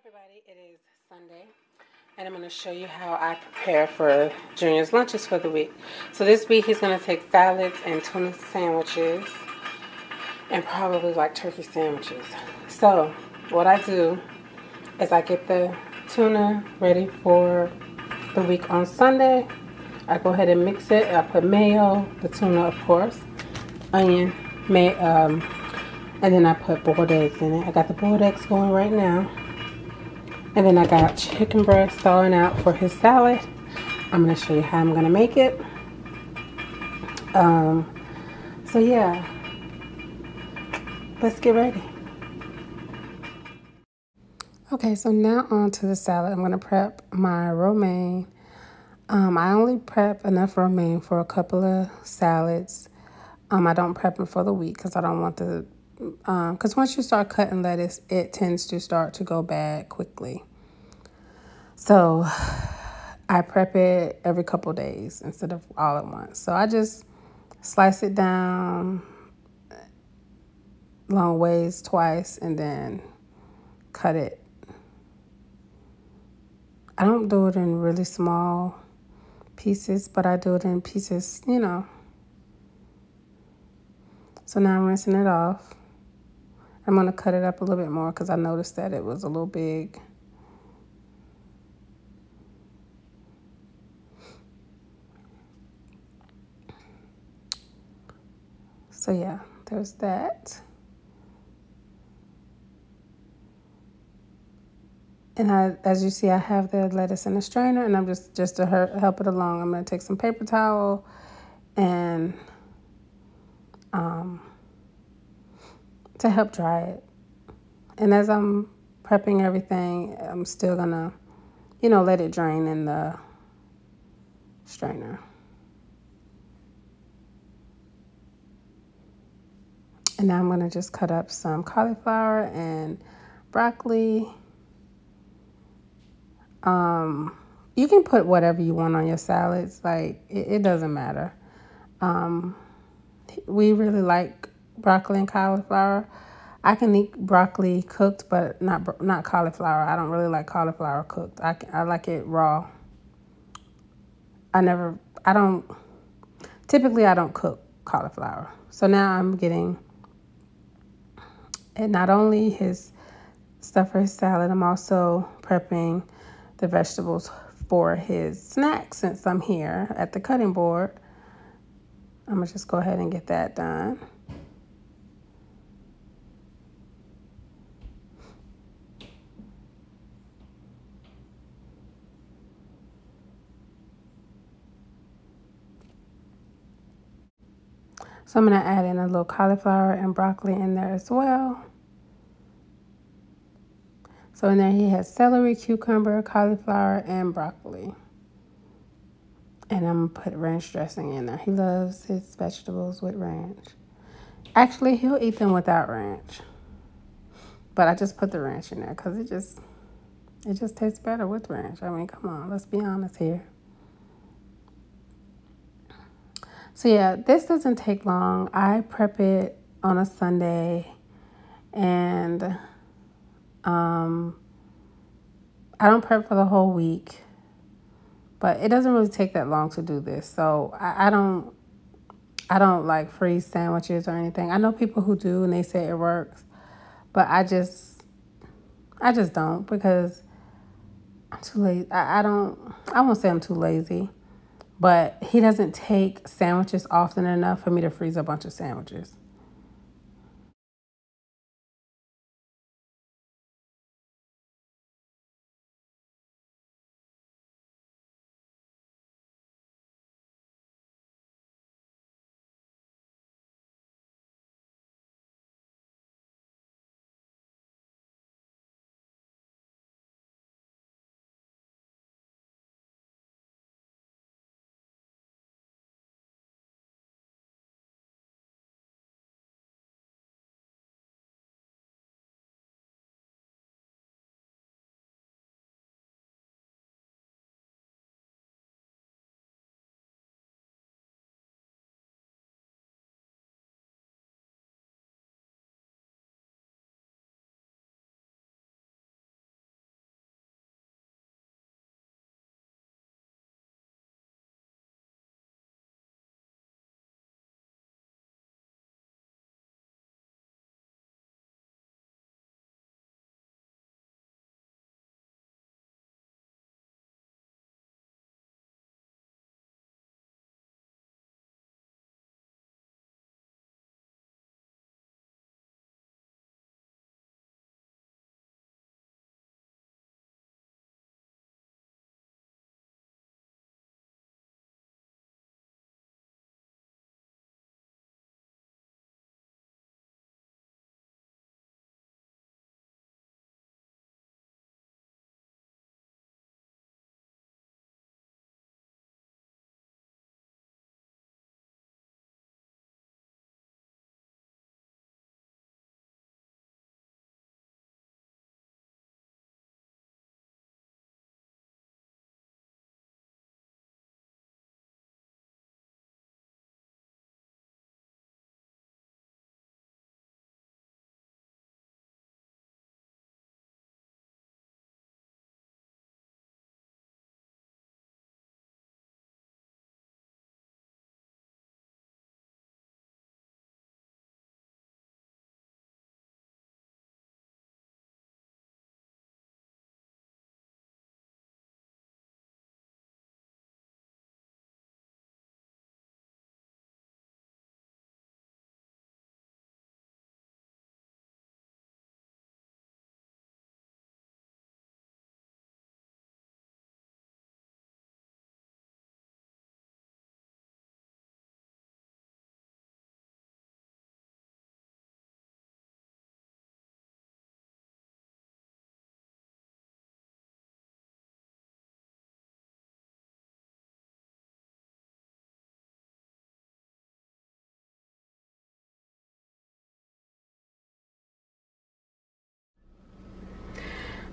everybody, it is Sunday and I'm going to show you how I prepare for Junior's lunches for the week. So this week he's going to take salads and tuna sandwiches and probably like turkey sandwiches. So what I do is I get the tuna ready for the week on Sunday. I go ahead and mix it. I put mayo, the tuna of course, onion, and then I put boiled eggs in it. I got the boiled eggs going right now. And then I got chicken breast thawing out for his salad. I'm going to show you how I'm going to make it. So yeah, let's get ready. Okay, so now on to the salad. I'm going to prep my romaine. I only prep enough romaine for a couple of salads. I don't prep them for the week because I don't want the, because once you start cutting lettuce, it tends to start to go bad quickly. So I prep it every couple days instead of all at once. So I just slice it down long ways twice and then cut it. I don't do it in really small pieces, but I do it in pieces, you know. So now I'm rinsing it off. I'm going to cut it up a little bit more because I noticed that it was a little big. So yeah, there's that. And as you see, I have the lettuce in a strainer, and I'm just to help it along, I'm going to take some paper towel and to help dry it. And as I'm prepping everything, I'm still going to, you know, let it drain in the strainer. And now I'm going to just cut up some cauliflower and broccoli. You can put whatever you want on your salads. Like, it doesn't matter. We really like broccoli and cauliflower. I can eat broccoli cooked, but not cauliflower. I don't really like cauliflower cooked. I like it raw. Typically I don't cook cauliflower. So now I'm getting, and not only his stuff for his salad, I'm also prepping the vegetables for his snack since I'm here at the cutting board. I'm going to just go ahead and get that done. So I'm going to add in a little cauliflower and broccoli in there as well. So in there he has celery, cucumber, cauliflower, and broccoli. And I'm going to put ranch dressing in there. He loves his vegetables with ranch. Actually, he'll eat them without ranch. But I just put the ranch in there because it just tastes better with ranch. I mean, come on, let's be honest here. So yeah, this doesn't take long. I prep it on a Sunday, and I don't prep for the whole week, but it doesn't really take that long to do this. So I don't like freeze sandwiches or anything. I know people who do and they say it works, but I just don't because I'm too lazy. I won't say I'm too lazy. But he doesn't take sandwiches often enough for me to freeze a bunch of sandwiches.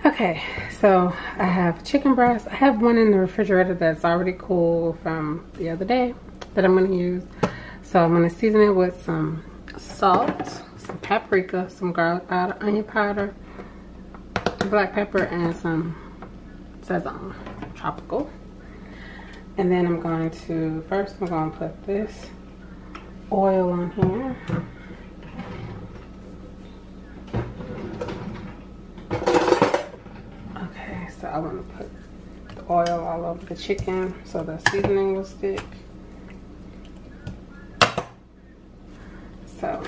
Okay, so I have chicken breast. I have one in the refrigerator that's already cool from the other day that I'm gonna use. So I'm gonna season it with some salt, some paprika, some garlic powder, onion powder, black pepper, and some Sazon tropical. And then I'm going to, first I'm going to put this oil on here. Okay, so I want to put the oil all over the chicken so the seasoning will stick. So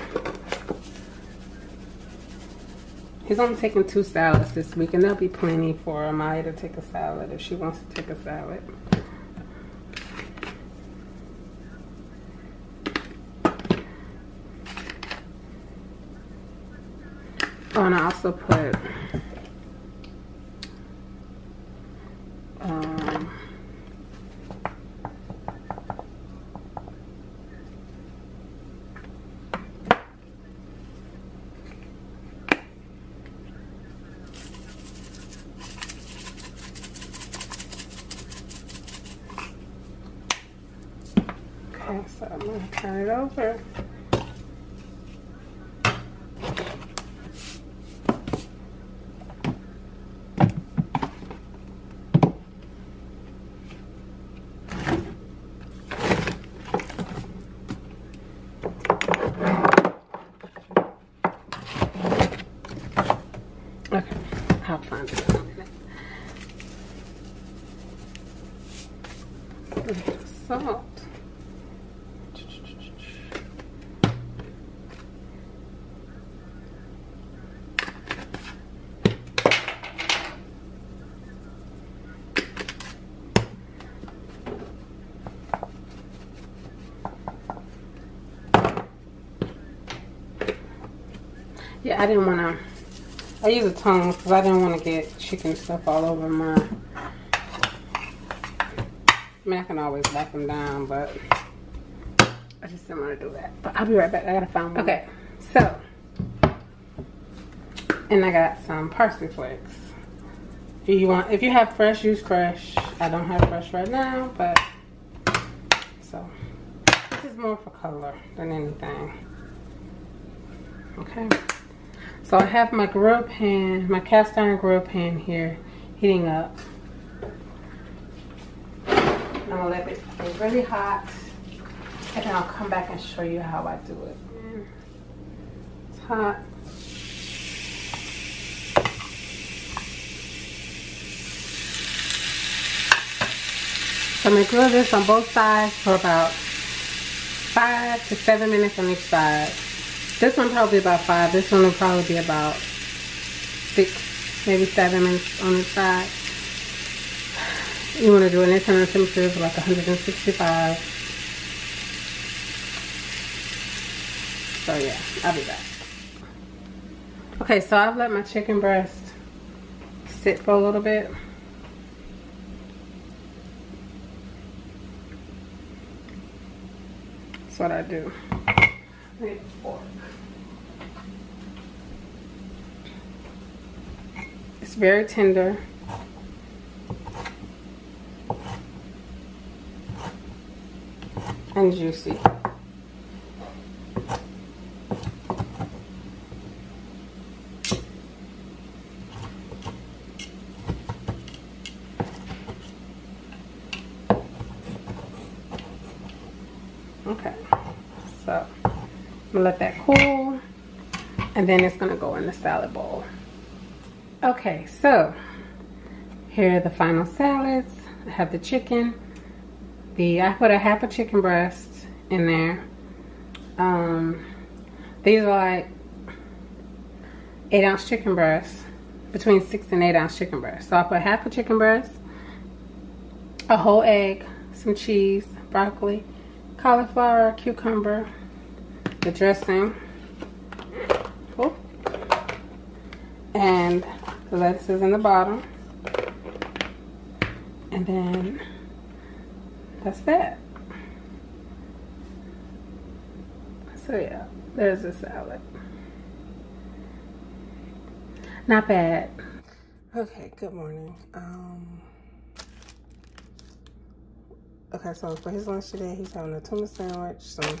he's only taking 2 salads this week, and there'll be plenty for Amaya to take a salad if she wants to take a salad. Oh, and I also put okay, so I'm gonna turn it over. Okay, I'll find it in a minute. Salt. Yeah, I didn't want to. I use a tongue because I didn't want to get chicken stuff all over my. I mean, I can always wipe them down, but I just didn't want to do that. But I'll be right back. I gotta find one. Okay, so, and I got some parsley flakes. If you have fresh, use fresh. I don't have fresh right now, but so this is more for color than anything. Okay. So I have my grill pan, my cast iron grill pan here, heating up. I'm gonna let it get really hot, and then I'll come back and show you how I do it. It's hot. So I'm gonna grill this on both sides for about 5 to 7 minutes on each side. This one probably about 5. This one will probably be about 6, maybe 7 minutes on each side. You want to do an internal temperature of like 165. So yeah, I'll be back. Okay, so I've let my chicken breast sit for a little bit. That's what I do. I need a fork. It's very tender. And juicy. Okay, so I'm gonna let that cool, and then it's gonna go in the salad bowl. Okay, so here are the final salads. I have the chicken. I put a half a chicken breast in there. These are like 8-ounce chicken breasts, between 6 and 8-ounce chicken breasts. So I put half a chicken breast, a whole egg, some cheese, broccoli, cauliflower, cucumber, the dressing, and the lettuce is in the bottom, and then that's that. So yeah, there's the salad. Not bad. Okay, good morning. Okay, so for his lunch today, he's having a tuna sandwich, some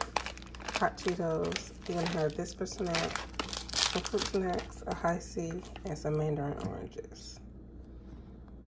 hot Cheetos. You're gonna have this for snack, some fruit snacks, a high C, and some mandarin oranges.